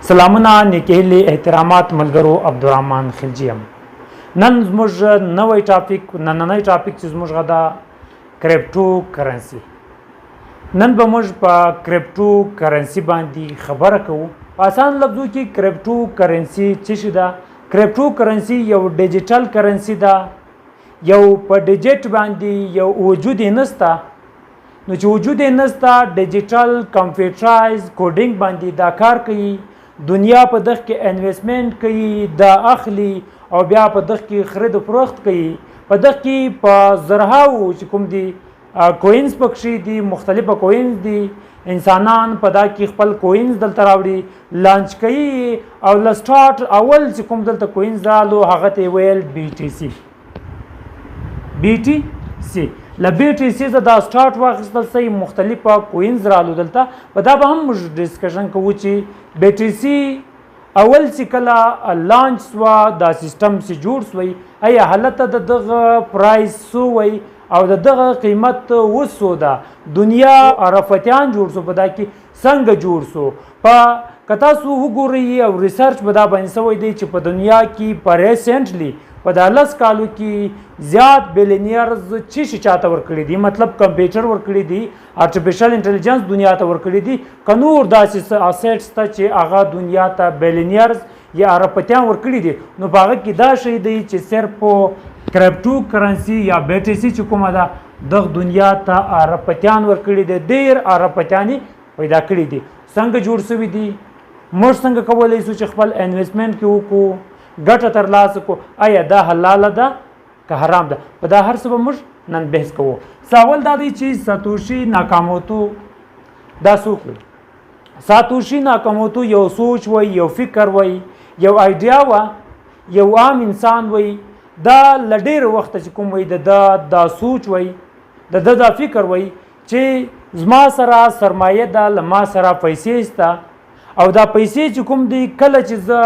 سلامونه نیکهیلې احترامات ملګرو عبدالرحمن خلجی یم. نن زموږ نوی نننی ټاپک چې زموږ غدا کرپټو کرنسي. نن به موږ په کرپټو کرنسي باندې خبره کوو. په آسان لفظو کې کرپټو کرنسي څه شي ده؟ کرپټو کرنسي یو ډیجیټل کرنسي ده، یو په ډیجیټ باندې یو وجود یې نسته. نو چې وجود یې نسته، ډیجیټل کمپیوټرایز کوډینګ باندې دا کار کوي. دنیا په دغه کې انویسټمنټ کوي، دا اخلي او بیا په دغه کې خرید و فروخت کوي. په دغه کې په زرهاو چې کوم دي کوینز پکښې دي، مختلفه کوینز دي. انسانان په دا کې خپل کوینز دلته راوړي، لانچ کوي او له سټارټ اول چې کوم دلته کوینز رالو هغه ته ویل بی ټي سی. بی ټي سی له بی ټي سی څخه دا سټارټ واخیستل سوی، مختلفه کوینز رالو دلته. په دا به هم موږ ډسکشن کوو چې بی ټي سی اول چې کله لانچ سوه، دا سیستم چې جوړ سوی، ایا هلته د دغه پرایس څو وی او د دغه قیمت وسو ده. دنیا عرفتیان جوړ سو، په دا کې څنګه جوړ سو. په که تاسو وګورئ او ریسرچ به دا باندې سوی دی چې په دنیا کې په ریسنټلی په دا 10 کالو کې زیات بیلینیرز څه شي چاته ورکړي دي، مطلب کمپیوټر ورکړي دي، آرټیفیشل انټیلیجنس دنیا ته ورکړي دي. که نور داسې اسیټس ته چې هغه دنیا ته بیلینیرز یا اربپتیان ورکړي دي، نو په هغه کې دا شی دی چې صرف کرپټو کرنسي یا بی ټي سی چې کومه ده دغه دنیا ته اربپتیان ورکړي دي. ډېر اربپتیان پیدا کړي دي. څنګه جوړ شوي دي؟ موږ څنګه کولی شو چې خپل انویسټمنټ کې وکړو، ګټه ترلاسه کړو؟ آیا دا حلاله ده که حرام ده؟ په دا هر څه به موږ نن بحث کوو. سوال دا دی چې ساتوشي ناکاموتو دا څوک وي؟ ساتوشي ناکاموتو یو سوچ وی، یو فکر وی، یو آیډیا وه، یو عام انسان وی. دا له ډېر وخته چې کوم وی د دا سوچ وی، د دا فکر وی چې زما سره سرمایه ده، له ما سره پیسې شته او دا پیسې چې کوم دی کله چې زه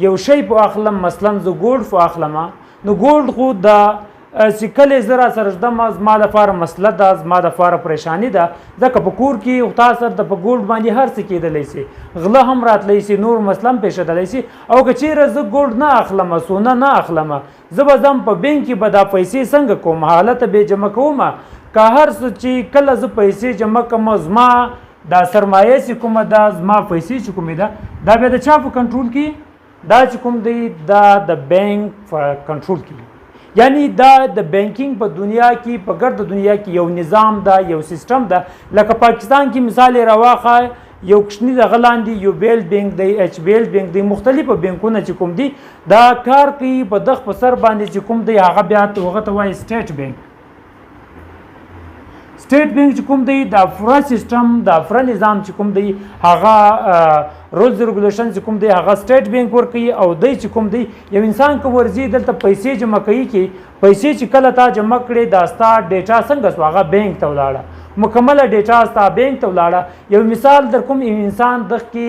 یو شی په اخلم، مثلا زه ګولډ په اخلم، نو ګولډ خو دا چې کله زه را سره ږدم زما دپاره مسله ده، زما دپاره پریشاني ده. ځکه په کور کې تا سره د په ګولډ باندې هر څه کیدلی شي، غله هم راتلی شي، نور مسله هم پیښېدلی شي. او که چیرې زه ګولډ نه اخلم، سونه نه اخلم، زه به ځم په بینک کې به دا پیسې څنګه کوم؟ حالته به جمع کوم. که هر څه چې کله زه پیسې جمع کوم، زما دا سرمایه چې کومه ده، زما پیسې چې کومې ده، دا بیا د چا په کنټرول کې؟ دا چې کوم دی دا د بینک په کنټرول کې. یعنی دا د بینکینګ په دنیا کې، په ګرد دنیا کې یو نظام ده، یو سیستم ده. لکه پاکستان کې مثال یې راواخه، یو کوچني دغه لاندې یو بیل بینک دی، ایچ بی ایل بینک دی، مختلفه بینکونه چې کوم دي دا کار کوي په دغه په سر باندې چې کوم دی هغه بیا هغه ته وایي سټیټ بینک. سټیټ بینک چې کوم دی دا پوره سیستم، دا پوره نظام چې کوم دی هغه رولز ریګولیشن چې کوم دی هغه سټیټ بینک ورکوي. او دی چې کوم دی یو انسان که ورځي دلته پیسې جمع کوي، کې پیسې چې کله تا جمع کړې دا ستا ډیټا څنګه سو؟ هغه بینک ته ولاړه، مکمله ډیټا ستا بینک ته ولاړه. یو مثال در کوم، انسان دغه کې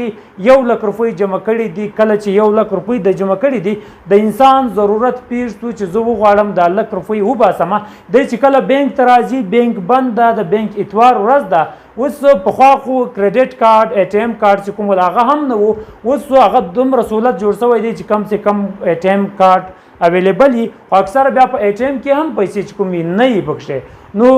1 لک روپۍ جمع کړي دي. کله چې 1 لک روپۍ د جمع کړي دي، د انسان ضرورت پیښ شو چې زه وغواړم دا 1 لک روپۍ وباسم. دی چې کله بینک ته راځي، بینک بند ده، د بینک اتوار ورځ ده. اوس پخوا خو کریډټ کارډ، اے ټي ایم کارډ چې کوم هغه هم نه و. اوس هغه دومره سهولت جوړ شوی دی چې کم سے کم اے ټي ایم کارډ اویلیبل وي. خو اکثره بیا په اے ټي ایم کې هم پیسې چې کوم نه وي پکښې. نو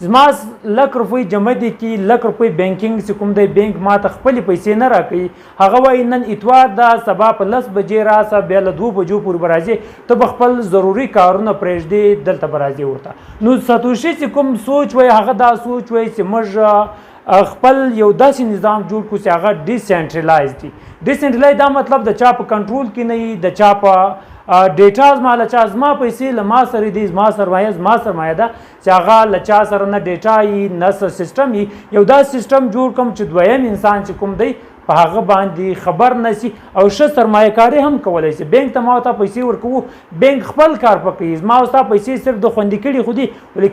زما 1 لک روپۍ جمع دي کې 1 لک روپۍ بینکینګ چې کوم دی بینک ما ته خپلې پیسې نه راکوي. هغه وایي نن اتوار ده، سبا په 10 بجې راسه، بیا له 2 بجو پورې به راځې، ته به خپل ضروري کارونه پرېږدې، دلته به راځې ورته. نو ساتوشي چې کوم سوچ وایي هغه دا سوچ وایي چې موږ خپل یو داسې نظام جوړ کړو چې هغه ډیسنټرلایز دي. ډیسنټرلایز دا مطلب د چا په کنټرول کې نه وي، د چا په ډیټا زما له چا، زما پیسې له ما سره دي، زما سرمایه ده چې هغه له چا سره نه ډیټا وي نه سیستم وي. یو داسې سیستم جوړ کړم چې دویم انسان چې کوم دی په هغه باندې خبر نشي او ښه سرمایه کاري هم کولی شي. بینک ته ما ورته پیسې ورکوو، بینک خپل کار پکوي. زما او ستا پیسې صرف د خوندي کړي خو دي، ولې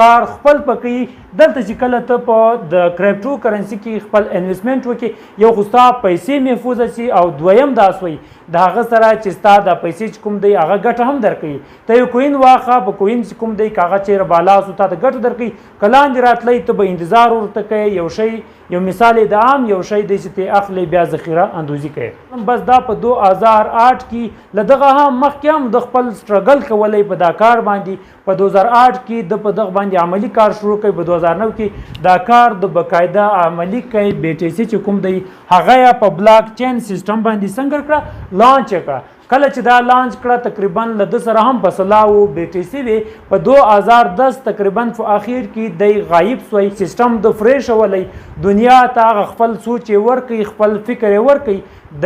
کار خپل پکوي. دلته چې کله ته په د کرپټو کرنسي کې خپل انویسټمنټ وکړي، یو خو ستا پیسې محفوظه شي او دویم دا سوی د هغه سره چې ستا د پیسې چې کوم دی هغه ګټه هم درکوي. ته یو کوین واخه، په کوین چې کوم دی که هغه چیرې بالا سو تا ته ګټه درکوي، که لاندې راتلی ته به انتظار ورته کوې، یو شی یو مثال د عام یو شی دی چې ته اخلي بیا ذخیره اندوزي کوي بس دا په 2008 کې لدغه هم مخکې هم د خپل سټرګل کولای په دا کار باندې په 2008 کې د په دغه باندې عملی کار شروع کوي په 2009 کې دا کار د بقاعده عملی کوي BTC چې کوم دی هغه په بلاک چین سیستم باندې څنګه کړه لانچ کړه کله چې دا لانچ کړه تقریبا له د سره هم په سلاو BTC وي په 2010 تقریبا په اخر کې د غایب سوی سیستم د فریش ولې دنیا ته خپل سوچ ورکي خپل فکر ورکي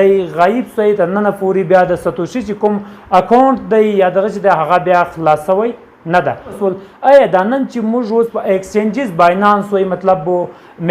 د غایب سوی تر نن پورې بیا د ساتوشي چې کوم اکاونټ دی یا دغه چې د هغه بیا خلاصوي نه ده اصول آیا دا نن چې موږ اوس په ایکسچینجز باینانس وای مطلب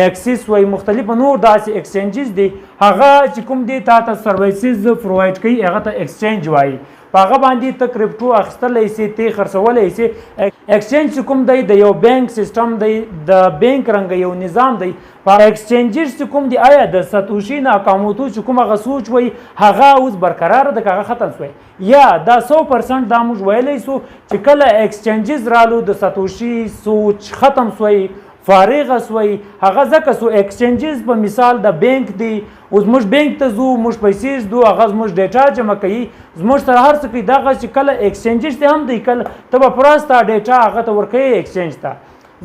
میکسیس وای مختلف نور داسې ایکسچینجز دي هغه چې کوم دي تاسو سرویسز پرووایډ کوي هغه ته ایکسچینج وای په هغه باندې ته کرپټو اخیستلی سي ته خرڅولی سي ایکسچینج چې کوم دی د یو بینک سیستم دی د بینک رنګه یو نظام دی په ایکسچینجز چې کوم دی آیا د ساتوشي ناکاموتو چې کوم هغه سوچ وای هغه اوس برقرار د هغه ختم شوی یا دا 100% دا موږ ویلی سو چې کله ایکسچینجز رالو د ساتوشي سوچ ختم شوی فارغ سوی هغه ځکه سو ایکسچینجز په مثال د بینک دی اوس موږ بینک ته ځو موږ پیسې ځو هغه زموږ ډیټا جمع کوي زموږ سره هر څه کوي دغه چې کله ایکسچینجز ته هم دی کله ته به پراسته ډیټا هغه ته ورکوي ایکسچینج ته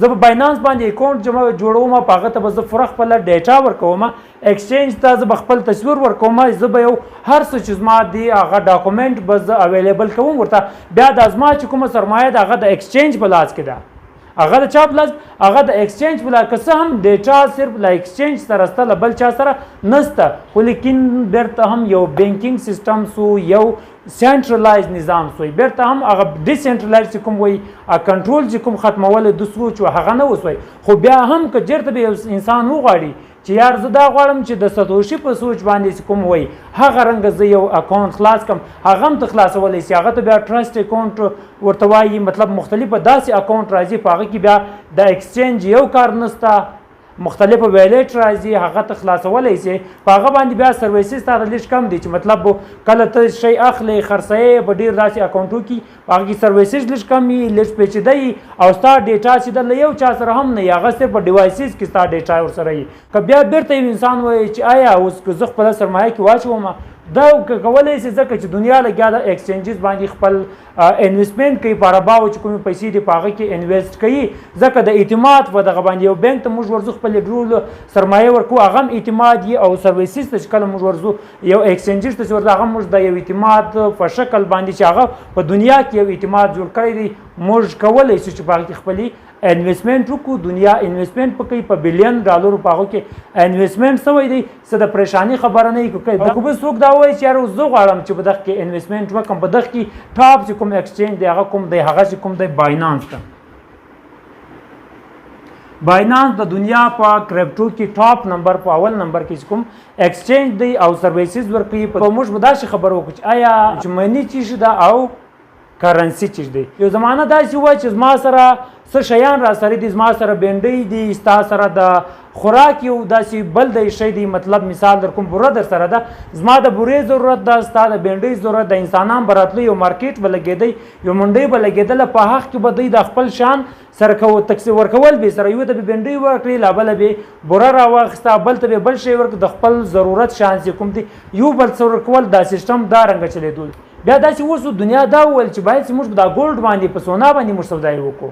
زه په باینانس باندې اکاونټ جمع جوړوم په هغه ته به زه فرق خپله ډیټا ورکوم ایکسچینج ته زه به خپل تصویر ورکوم زه به یو هر څه چې زما دی هغه ډاکومنټ به زه اویلیبل کوم ورته بیا د زما چې کومه سرمایه ده هغه د ایکسچینج په لاس کې ده هغه د چا پلس هغه د ایکسچینج بلا که څه هم ډیټا صرف له ایکسچینج سره سته له بل چا سره نسته خو لیکن بیرته هم یو بینکینګ سیستم سو یو سینټرلایز نظام سوی بیرته هم هغه ډیسنټرلایز چې کوم وایي کنټرول چې کوم ختمول د سوچ هغه نه وسوی خو بیا هم که چېرته به انسان وغواړي چې یار زه دا غواړم چې د ساتوشي په سوچ باندې کوم وایي هغه رنګه زه یو اکاونټ خلاص کړم هغه هم ته خلاصولی سي هغه ته بیا ټرسټ اکاونټ ورته وایي مطلب مختلفه داسې اکاونټ راځي په هغه کې بیا د ایکسچینج یو کار نسته مختلفه ویلیټ راځي هغه ته خلاصولی سي په هغه باندې بیا سرویسز تا لږ کم دي چې مطلب کله ته شی اخلي خرڅوي په ډېر داسې اکاونټو کې په هغه کې سرویسز لږ کم وي لږ پیچیده وي او ستا ډیټا چې د له یو چا سره هم نه وي هغه صرف په ډیوایسز کې ستا ډیټا ورسره وي که بیا بیرته یو انسان وایي چې آیا اوس که زه خپله سرمایه کې واچوم دا کولی شي ځکه چې دنیا لګیا د ایکسچینجز باندې خپل انویسټمنټ کوي په عرباو چې کومې پیسې دي په هغه کې انویسټ کوي ځکه د اعتماد په دغه باندې یو بینک ته موږ ورځو خپل ډرول سرمایه ورکوو هغه هم اعتماد وي او سرویسز ته چې کله موږ ورځو یو ایکسچینجز ته چې ورځو هغه موږ د یو اعتماد په شکل باندې چې هغه په دنیا کې یو اعتماد جوړ کړی دی موږ کولی شو چې په هغه کې خپلې انویسټمنټ وکړو دنیا انویسټمنټ پکې په بلین ډالرو په هغه کې انویسټمنټ سوی دی څه د پریشانی خبره نه کوي د کوم څوک دا وایي چې یار زه غواړم چې په دغه کې انویسټمنټ وکړم په دغه کې ټاپ چې کوم ایکسچینج دی هغه کوم دی هغه چې کوم دی باینانس ده باینانس د دنیا په کرپټو کې ټاپ نمبر په اول نمبر کې کوم ایکسچینج دی او سرویسز ورکوي په موږ به داسې خبرو وکړو چې آیا چې منی چی ده او کرنسی چیز دی یو زمانه داسې وای چې زما سره څه شیان را سره دي زما سره بینډۍ دي ستا سره د خوراک یو داسې بل دی شی دی مطلب مثال در کوم بوره در سره ده زما د بورې ضرورت ده ستا د بینډۍ ضرورت د انسانان به راتلو یو مارکیټ به لګېدی یو منډۍ به لګېدله په حق کې به دوی د خپل شان سره تقسیم ورکول به سره یو ته به بینډۍ ورکړي لا بله به بوره راواخېسته بل ته به بل شی ورکړي د خپل ضرورت شان چې کوم دی یو بل څه ورکول دا سیستم دا رنګه چلېدو بیا داسې اوس دنیا دا وویل چې باید چې موږ دا ګولډ باندې په سونا باندې موږ سودایي وکړو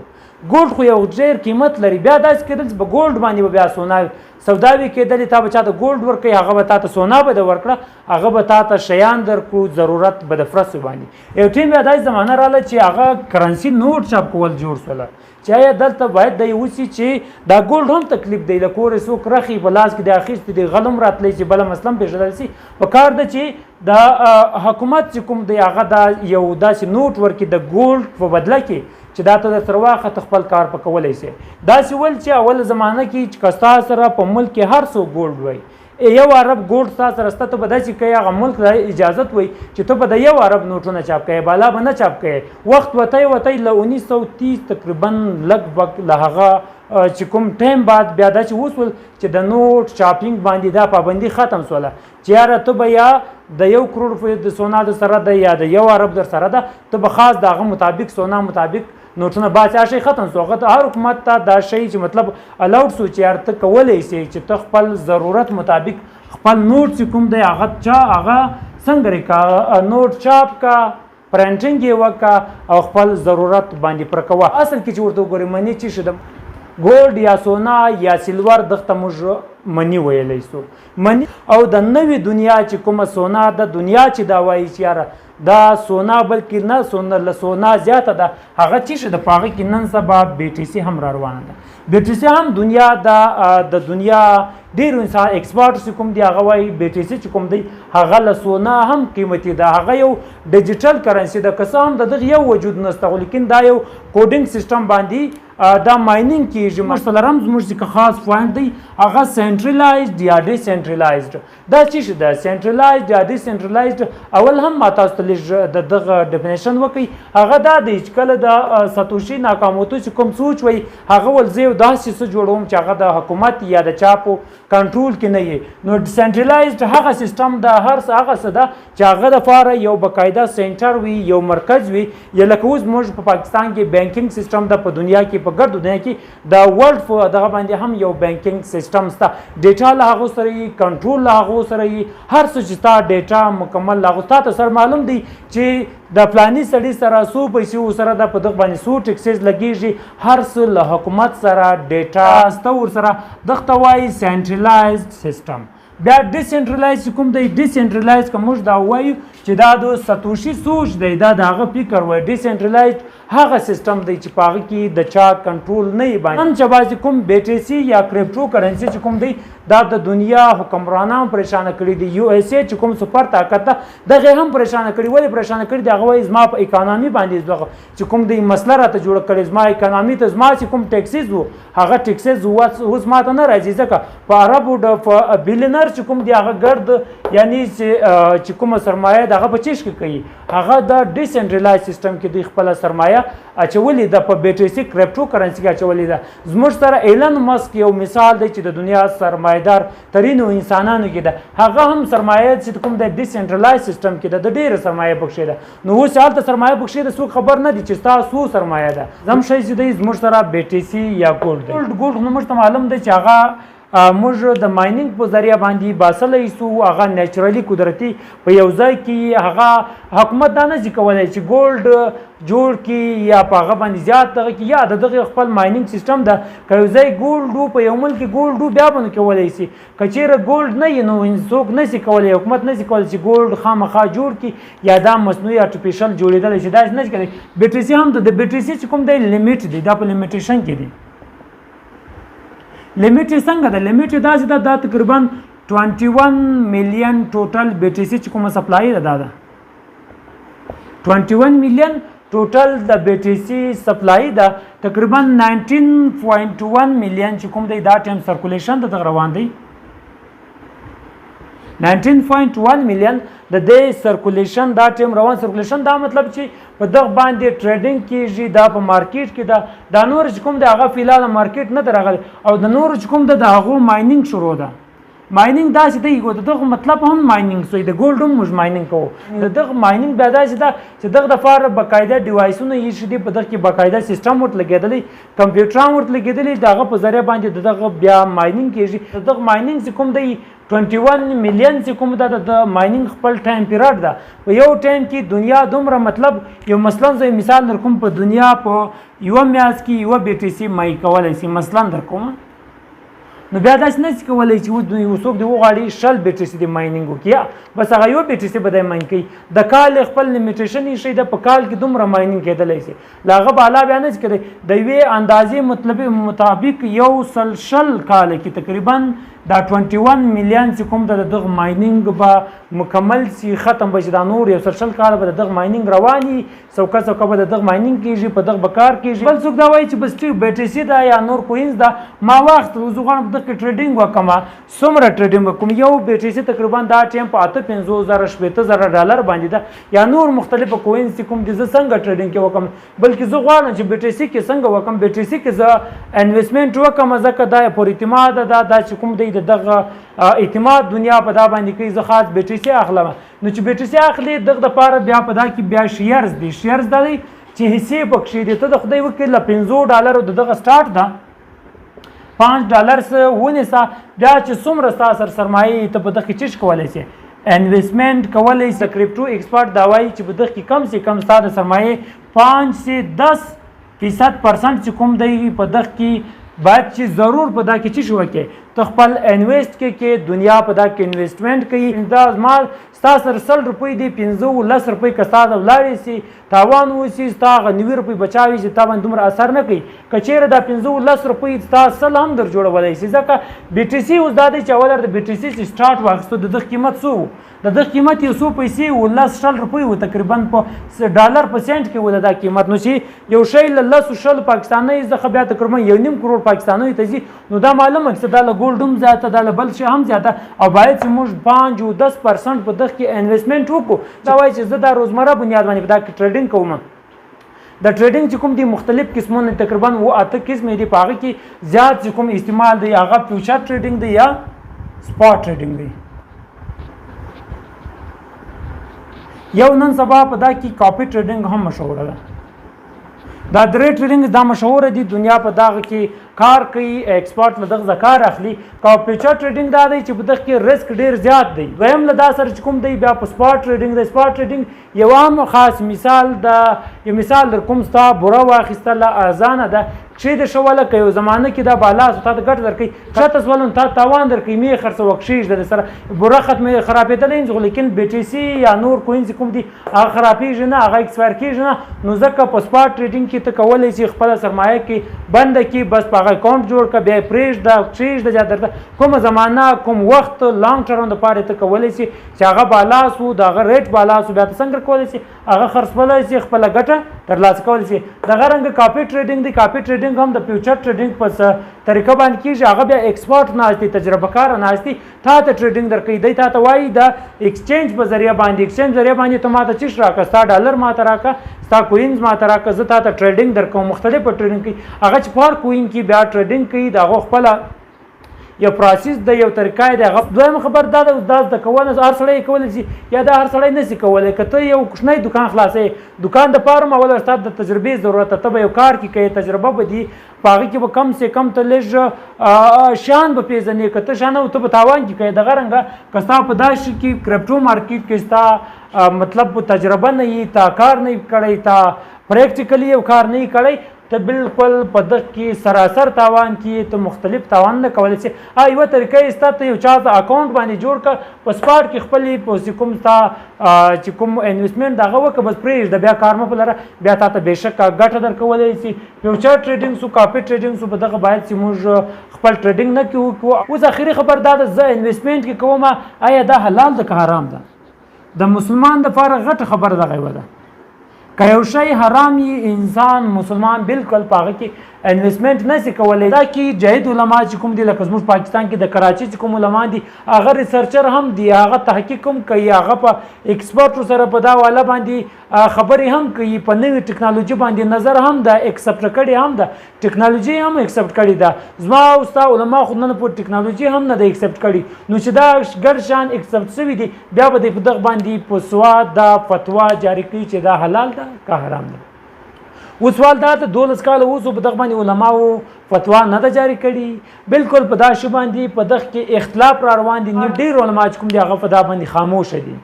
ګولډ خو یو ډېر قیمت لري بیا داسې کېدل چې په ګولډ باندې به بیا سونا سوداوي کېدلې تا به چا ته ګولډ ورکوي هغه به تا ته سونا به د ورکړه هغه به تا ته شیان درکړو ضرورت به د فرسو باندې یو ټیم بیا داسې زمانه راغله چې هغه کرنسي نوټ چاپ کول جوړ شوله چې آیا دلته باید دی اوسي چې دا ګولډ هم تکلیف دی له کورې څوک رخي په لاس کې د اخیستې دی غلم راتلی چې بله مثلا پېژندل سي په کار ده چې د حکومت چې کوم دی هغه دا یو داسې نوټ ورکړي د ګولډ په بدله کې چې دا ته درسره واخته خپل کار په کولی سي داسې ول چې اول زمانه کې چې که ستا سره په ملک کې هر څوک ګولډ وایي یو عرب ګولډ ستا سره سته ته به داسې کوي هغه ملک ته اجازت وایي چې ته به د یو عرب نوټونه چاپ کوې بالا به نه چاپ کوې وخت وتی له 1930 تقریبا لږ بګ له هغه چې کوم ټایم بعد بیا دا چې وسول چې د نوټ چاپینګ باندې دا پابندي ختم سوله چې یاره ته به یا د 1 کروڑ د سونا در سره ده یا د یو عرب در سره ده ته به خاص د هغه مطابق سونا مطابق نوټونه باسي هغه شی ختم شو هغه هر حکومت ته دا شی چې مطلب الاؤډ شو چې یار ته کولی شي چې ته خپل ضرورت مطابق خپل نوټ چې کوم دی هغه څنګه لري کا نوټ چاپ کا پرنټینګ یې وکړه او خپل ضرورت باندې پر کوه اصل کې چې ورته وګورئ منی چې شي د ګولډ یا سونا یا سیلور دغه موږ منی ویلی سو منی او د نوې دنیا چې کومه سونا د دنیا چې دا وایي چې یاره دا سونا بلکې نه سونا له سونا زیاته ده هغه چې شي د پاغه کې نن سبا بی ټي سي هم را روانه ده بی ټي سي هم دنیا د دنیا ډیر انسان ایکسپورټ چې کوم دی هغه وایي بی ټي سي چې کوم دی هغه له سونا هم قیمتي ده هغه یو ډیجیټل کرنسي ده که څه هم د دغه یو وجود نشته خو لیکن دا یو کوډینګ سیستم باندې دا ماینینګ کیږي مثلا زموږ چې خاص پوینټ دی هغه سنټرلایزډ یا ډي سنټرلایزډ دا چې ده سنټرلایزډ یا ډي سنټرلایزډ اول هم ما تاسو ته دغه ډیفینیشن وکړي هغه دا دی چې کله د ساتوشي ناکاموتو چې کوم سوچ وي هغه ول زه داسې څه جوړوم چې هغه د حکومت یا د چاپو کنټرول کې نه وي نو سنټرلایزډ هغه سیستم د هر څه هغه څه ده چې هغه لپاره یو باقاعده سنټر وي یو مرکز وي یا لکه اوس موږ په پاکستان کې بانکینګ سیستم د په دنیا کې په ګرد دنیا کې د ورلد دغه باندې هم یو بانکینګ سیستم ستا ډیټا له هغه سره یي کنټرول له هغه سره یي هر څه چې تا ډیټا مکمل له هغه ته سره معلوم دی چې د پلاني سړي سره څو پیسې ورسره د په دغه باندې څو ټکسز لګیږي هر څه له حکومت سره ډیټا ستا ورسره دغه وایي سنټرلایزډ سیستم بیا ډیسنټرلایز کوم دی ډیسنټرلایز کوم موږ دا وایو چې دا د ساتوشي سوچ دی دا د هغه فکر وای ډیسنټرلایز هغه سیستم دی چې پاغه کې د چا کنټرول نه باندې نن چې باز کوم بی ټي سي یا کریپټو کرنسي چې کوم دی دا د دنیا حکمرانان پریشان کړي دي یو اس ای چې کوم سپر طاقت ده دغه هم پریشان کړي ولې پریشان کړي دی هغه زما په اکانومي باندې چې کوم دی مسله راته جوړ کړي زما اکانومي ته زما چې کوم ټیکسز وو هغه ټیکسز اوس ما ته نه راځي ځکه په عربو د بیلینر چې کوم دی هغه ګرد یعنی چې کومه سرمایه دغه په چیش کې کوي هغه د ډیسنټرلایز سیستم کې د خپل سرمایه اچولې د په بی ټي سي کریپټو کرنسي کې اچولې ده زموږ سره ایلن مسک یو مثال دی چې د دنیا سرمایدار ترینو انسانانو کې ده هغه هم سرمایه چې کوم د ډیسنټرلایز سیستم کې ده د ډیره سرمایه بخښي ده نو اوس حالت سرمایه بخښي ده څوک خبر نه دي چې تاسو سرمایه ده زم شي چې زموږ سره بی ټي سي یا ګولډ نو موږ ته معلوم دی چې هغه موږ د ماینینګ په ذریعہ باندې باسلې سو هغه نېچرالي قدرتي په یو ځای کې هغه حکومت دا نه کولای چې ګولډ جوړ کی یا په هغه باندې زیات دغه کې یا دغه خپل ماینینګ سیستم ده که یو ځای ګولډ په یو ملک ګولډ بیا باندې کولای شي کچېره ګولډ نه نو څوک نشي کولای حکومت نشي کولای چې ګولډ خامخا جوړ کی یا دا مصنوعي ارټیفیشل جوړیدل شي دا نه کوي بی ټي سي هم د بی ټي سي کوم دی لیمیټ دی دا په لیمیټیشن کې دی لیمیټ څنګه ده لیمیټ داسې ده دا تقریبا 21 میلیون ټوټل بی ټي سي چې کومه سپلای ده دا 21 میلیون ټوټل د بی ټي سي سپلای ده تقریبا 19.1 میلیون چې کوم دی دا ټایم سرکولیشن د روان دی 19.1 میلیون د دې سرکولیشن دا ټایم روان سرکولیشن دا مطلب چې په دغه باندې ټریډینګ کیږي دا په مارکیټ کې دا نور چې کوم دی هغه فعال مارکیټ نه درغلی او د نور چې کوم د هغه ماینینګ شروع ده ماینینګ دا چې دی دغه مطلب هم ماینینګ سوی د ګولډ هم موږ ماینینګ کوو دغه ماینینګ بیا دا چې دغه لپاره باقاعده ډیوایسونه یې شدي په دغه کې باقاعده سیستم ورته لګېدلی کمپیوټران ورته لګېدلی دغه په ذریعہ باندې دغه بیا ماینینګ کیږي دغه ماینینګ چې کوم دی 21 میلیون چې کوم ده د ماینینګ خپل ټایم پیریډ ده په یو ټایم کې دنیا دومره مطلب یو مثلا زه مثال درکوم په دنیا په یو میاشت کې یو بی ټي سي مای کولای شي مثلا درکوم نو بیا داسې نه شي کولی چې څوک د وغواړي شل بی ټي سي د ماینینګ وکړي بس هغه یو بی ټي سي به دی ماین کوي د کال خپل لیمیټیشن یې شي د په کال کې دومره ماینینګ کېدلی شي له هغه به علا بیا نه شي کولی د یوې اندازې مطابق یو شل کال کې تقریبا دا 21 میلیون چې کوم د دغه ماینینګ به مکمل شي ختم به شي دا نور یو شل کال به دغه ماینینګ رواني څوکه به دغه ماینینګ کیږي په دغه بکار کیږي بل څوک دا وایي چې بس بی ټي سي دا یا نور کوینز دا ما وخت وزغان د ټریډینګ وکم څومره ټریډینګ وکم یو بی ټي سي تقریبا دا ټایم په 85,000 ډالر باندې ده یا نور مختلفه کوینز کوم دي زه څنګه ټریډینګ کې وکم بلکې زه غواړم چې بی ټي سي کې څنګه وکم بی ټي سي کې زه انویسټمنټ وکم ځکه دا پر اعتماد دا چې کوم دی دغه اعتماد دنیا په دا باندې کوي زه خاص بی ټي سي اخلم نو چې بی ټي سي اخلي دغه لپاره بیا په دا کې بیا شیرز دي شیرز دی چې حصې پکښې دي ته د خدای وکړي له $50 دغه سټارټ ده $5 ونیسه بیا چې څومره ستا سره سرمایه ته په دغه کې چیش کولی شي انویسټمنټ کولی شي کرپټو ایکسپرټ دا وایي چې په دغه کې کم سے کم ستا د سرمایه 5 سے 10% چې کوم دی په دغه کې باید چې ضرور په دا کې څه شو کې ته خپل انویسټ کې دنیا په دا کې انویسټمنټ کوي دا زما ستا سره $100 دی 15 که ستا د ولاړې سي تاوان وسي ستا هغه $90 بچاوي چې تا باندې دومره اثر نه کوي که چېرې دا $15 ستا سل هم در جوړولی شي ځکه بي ټي سي اوس دا دی چې اول د بي ټي سي چې سټارټ واخیستو د دغه قیمت څو و د دغه قیمت یو څو پیسې و $10 و تقریبا په ډالر په سنټ کې و د دا قیمت نو چې یو شی له 10 پاکستاني څخه بیا تقریبا 1.5 کروڑ پاکستاني ته ځي نو دا معلومه چې دا له ګولډ هم زیاته دا له بل شي هم زیاته او باید چې موږ 5 او 10% په دغه کې انویسټمنټ وکړو دا وایي چې زه دا روزمره بنیاد باندې په دا کې ټریډینګ کوم د ټریډینګ چې کوم دي مختلف قسمونه تقریبا و اته قسمه دي په هغه کې زیات چې کوم استعمال دی هغه فیوچر ټریډینګ دی یا سپاټ ټریډینګ دی یو نن سبا په دا کې کاپی ټریډینګ هم مشهور ده دا درې ټریډینګ دا مشهور دي دنیا په دغه کې کار کوي ایکسپورټ له دغه کار اخلي کاپیچر ټریډینګ دا دی چې په دغه کې ریسک ډیر زیات دی دویم له دا سره چې کوم دی بیا په سپاټ ټریډینګ د سپاټ ټریډینګ یو عام خاص مثال د یو مثال در کوم ستا بوره واخیستله ارزانه ده چې د شوله که یو زمانه کې دا بالا تا ته ګټه درکوي ښه تصولن تا تاوان درکوي مې خرڅوه کښېږده د سره بوره ختمې خرابېدلی خو لیکن بي ټي سي یا نور کوینز کوم دي هغه خرابېږي نه هغه ایکسپایر کېږي نه نو ځکه په سپاټ ټریډینګ کې ته کولی شي خپله سرمایه کې بنده کړي بس په هغه اکاونټ جوړ کړه بیا یې پرېږده کښېږده یا درته کومه زمانه کوم وخت لانګ ټرم دپاره ته کولی شي چې هغه بالا سو د هغه ریټ بالا سو بیا ته څنګه کولی شي هغه خرڅولی شي خپله ګټه ترلاسه کولی شي دغه رنګه کاپي ټریډینګ دی کاپي ټریډینګ هم د فیوچر ټریډینګ په طریقه باندې کېږي هغه بیا ایکسپورټ ناست دي تجربه کاره ناست دي تا ته ټریډینګ درکوي دی تا ته وایي د ایکسچینج په ذریعه باندې ایکسچینج ذریعه باندې ته ما ته چیش راکړه ستا ډالر ما ته راکړه ستا کوینز ما ته راکړه زه تا ته ټریډینګ درکوم مختلفه ټریډینګ کوي هغه چې په هر کوین کې بیا ټریډینګ کوي د هغه خپله یو پروسس د یو طریقه دی هغه دویم خبر دا د کول هر سړی کولی شي یا دا هر سړی نشي کولی که ته یو کوچنی دکان خلاصوې دکان دپاره هم اول ستا د تجربې ضرورت ته به یو کار کې کوې تجربه به دي په هغې کې به کم سے کم ته لږ شیان به پېژنې که ته شیان او ته به تاوان کې کوې دغه رنګه که ستا په دا شي کې کرپټو مارکیټ کې ستا مطلب تجربه نه وي تا کار نه کړی تا پریکټیکلی یو کار نه کړی ته بالکل په دغه کې سراسر تاوان کې ته مختلف تاوان نه کولی شي یوه طریقه یې ستا ته یو چا ته اکاونټ باندې جوړ کړه په سپاټ کې خپلې په کوم ستا چې کوم انویسټمنټ دغه وکړه بس پرېږده بیا کار مه په لره بیا تا ته بېشکه ګټه درکولی شي فیوچر ټریډینګ سو کاپي ټریډینګ سو په دغه باید چې موږ خپل ټریډینګ نه کوو اوس اخري خبر دا ده زه انویسټمنټ کې کوم آیا دا حلال ده که حرام ده د مسلمان دپاره غټه خبره دغه یوه ده که یو شی حرام وي انسان مسلمان بالکل په هغه کې انویسټمنټ نشي کولی دا کې جاهد علما چې کوم دي لکه زموږ پاکستان کې د کراچي چې کوم علما دي هغه ریسرچر هم دي هغه تحقیق هم کوي هغه په ایکسپرټو سره په دا والا باندې خبرې هم کوي په نوې ټکنالوژي باندې نظر هم ده ایکسپټ کړي هم ده ټکنالوژي هم ایکسپټ کړي ده زما او ستا علما خو نن په ټکنالوژي هم نه ده ایکسپټ کړي نو چې دا ګډ شان ایکسپټ شوي دي بیا به د په دغه باندې په سواد دا فتوا جاري کوي چې دا حلال ده که حرام ده اوس سوال دا ته 12 کاله اوس په دغه باندې علماو فتوا نه ده جاري کړي بالکل په دا شی باندې په دغه کې اختلاف را روان دي ډېر علما چې کوم دي هغه په دا باندې خاموش دي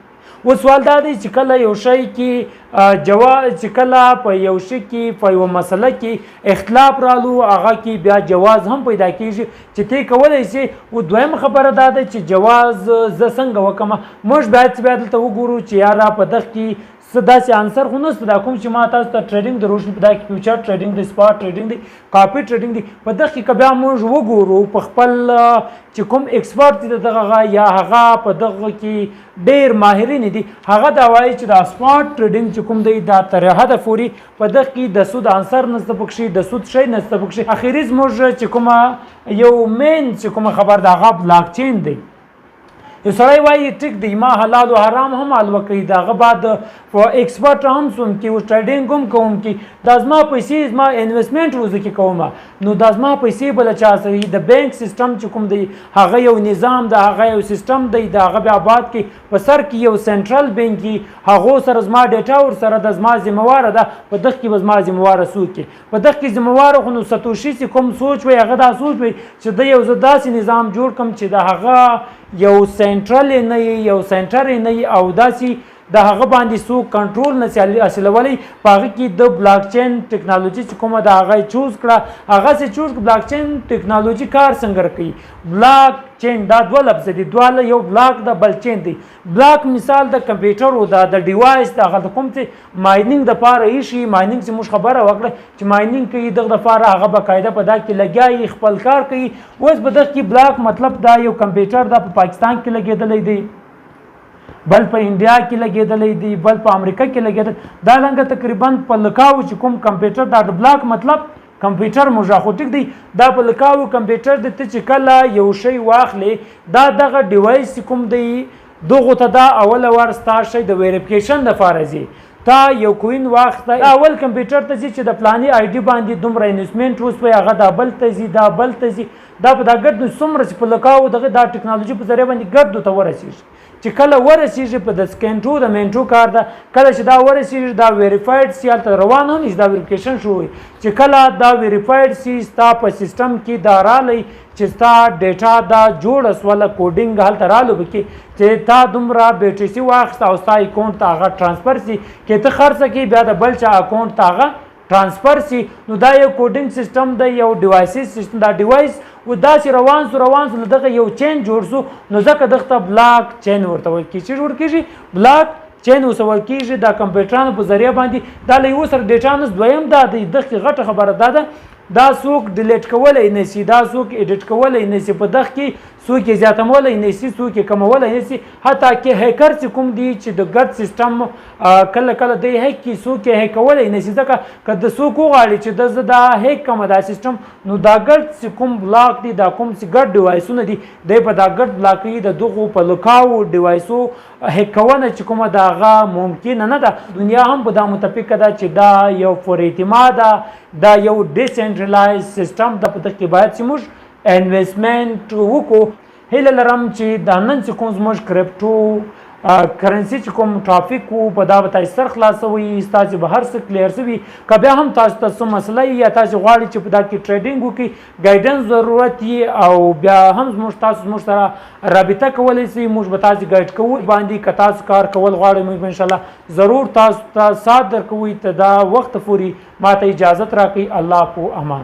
اوس سوال دا دی چې کله یو شی کې جواز چې کله په یو شی کې په یو مسله کې اختلاف رالو هغه کې بیا جواز هم پیدا کېږي چې ته کولی شي او دویم خبره دا ده چې جواز زه څنګه وکړم موږ باید دلته وګورو چې یاره په دغه کې څه داسې انسر خو نشته دا کوم چې ما تاسو ته ټریډینګ د روشن په دا کې فیوچر ټریډینګ دی سپاټ ټریډینګ دی کاپي ټریډینګ دی په دغه کې که بیا موږ وګورو په خپل چې کوم ایکسپرټ دي دغه یا هغه په دغه کې ډېر ماهرین دي هغه دا وایي چې د سپاټ ټریډینګ چې کوم دی دا تر حده پورې په دغه کې د سود انصر نشته پکښې د سود شی نشته پکښې اخري زموږ چې کومه یو مین چې کومه خبر د هغه بلاک چین دی یو سړی وایي ټیک دی ما حلال او حرام هم حل وکړي د هغه بعد ایکسپرټ هم سوم کې اوس ټریډینګ هم کوم کې دا زما پیسې زما انویسټمنټ روزه کې کوم نو دا زما پیسې بل چا سره د بانک سیستم چې کوم دی هغه یو نظام د هغه یو سیستم دی د هغه بیا بعد کې په سر کې یو سنټرل بانک هغه سره زما ډیټا ور سره د زما ذمہوار ده په دغه کې زما ذمہوار سو کې په دغه کې ذمہوار خو نو ستوشي سي کوم سوچ وي هغه دا سوچ وي چې د یو داسې نظام جوړ کم چې د هغه یو سنټرل نه یو سنټر نه او داسې د هغه باندې سو کنټرول نه حاصلولای پاغه کې د بلاک چین ټیکنالوژي چې کومه د هغه چوز کړه هغه سه چوز بلاک چین ټیکنالوژي کار څنګه کوي بلاک چین دا دوه لفظ دي دوه یو بلاک د بل چین دی بلاک مثال د کمپیوټر او د ډیوایس د هغه کوم څه ماینینګ د پاره شي ماینینګ چې موږ خبره وکړه چې ماینینګ کوي دغه لپاره هغه باقاعده په دا کې لګیای خپل کار کوي اوس په دغه کې بلاک مطلب دا یو کمپیوټر د پاکستان کې لګیدلې دی بل په انډیا کې لګیدلې دی بل په امریکا کې لګیدل دا لنګ تقریبا په لکاو چې کوم کمپیوټر د بلاک مطلب کمپیوټر مجاخوټیک دی دا په لکاو کمپیوټر د ته چې کله یو شی واخلې دا دغه ډیوایس کوم دی دغه ته دا اول ورستا شي د ویریفیکیشن د فارزي تا یو کوین وخت اول کمپیوټر ته چې د پلاني آی ډي باندې دومره انویسټمنټ اوس په هغه د بل تزي دا بل تزي دا په دا ګرد څومره چې په لکاو دغه دا ټیکنالوژي په ذریعہ باندې ګرد ته ورسیږي چې کله ورسیږي په د سکینټو د منټو کار ده کله چې دا ورسیږي دا ویریفاید سی الته روان هم دا ویریفیکیشن شوی چې کله دا ویریفاید سی ستا په سیستم کې دا رالی چې ستا ډیټا دا جوړ اسوله کوډینګ هلته رالو کې چې تا دومره بیټری سی واخست او ستا اکاونټ ته هغه ټرانسفر سی کې ته خرڅ کې بیا د بل چا اکاونټ ته هغه ټرانسفر سی نو دا یو کوډینګ سیستم دی یو ډیوایسز سیستم دا ډیوایس و دا چې روان سو دغه یو چین جوړ سو نو ځکه دغه بلاک چین ورته وایي چې جوړ کیږي بلاک چین وسول کیږي د کمپیوټرانو په ذریعہ باندې دا له یو سره ډیټا نس دویم دا د دغه غټه خبره ده دا څوک ډیلیټ کولای نه شي دا څوک ایډیټ کولای نه شي په دغه کې څوک زیاتولای نه شي څوک کمولای نه شي حتی کې هیکر چې کوم دی چې د ګډ سیستم کله کله دی هیک کی څوک هیک کولای نه شي ځکه کله څوک غواړي چې دا هیک کوم دا سیستم نو دا ګډ کوم بلاک دی دا کوم چې ګډ ډیوایسونه دي د په دا ګډ بلاک د دغه په لکاو ډیوایسو هیک کونه چې کومه داغه ممکن نه ده دنیا هم په دا متفق ده چې دا یو فور اعتماد دا یو ډیسنټرلایز سیستم د پته کې باید چې موږ انویسټمنټ وکړو هله لرم چې دا نن چې کوم زموږ کرپټو کرنسي چې کوم ټاپک وو په دا به تاسو سر خلاصوي تاسو به هر څه کلیر سوي کبه هم تاسو مسله یا تاسو غواړئ چې په دا کې ټریډینګ وکړي ګایډنس ضرورت یې او بیا هم زموږ سره رابطه کولای شي موږ به تاسو ګایډ کوو باندې که تاسو کار کول غواړئ موږ ان شاء الله ضرور تاسو سات درکوي ته دا وخت پوري ماته اجازه راکړي الله په امان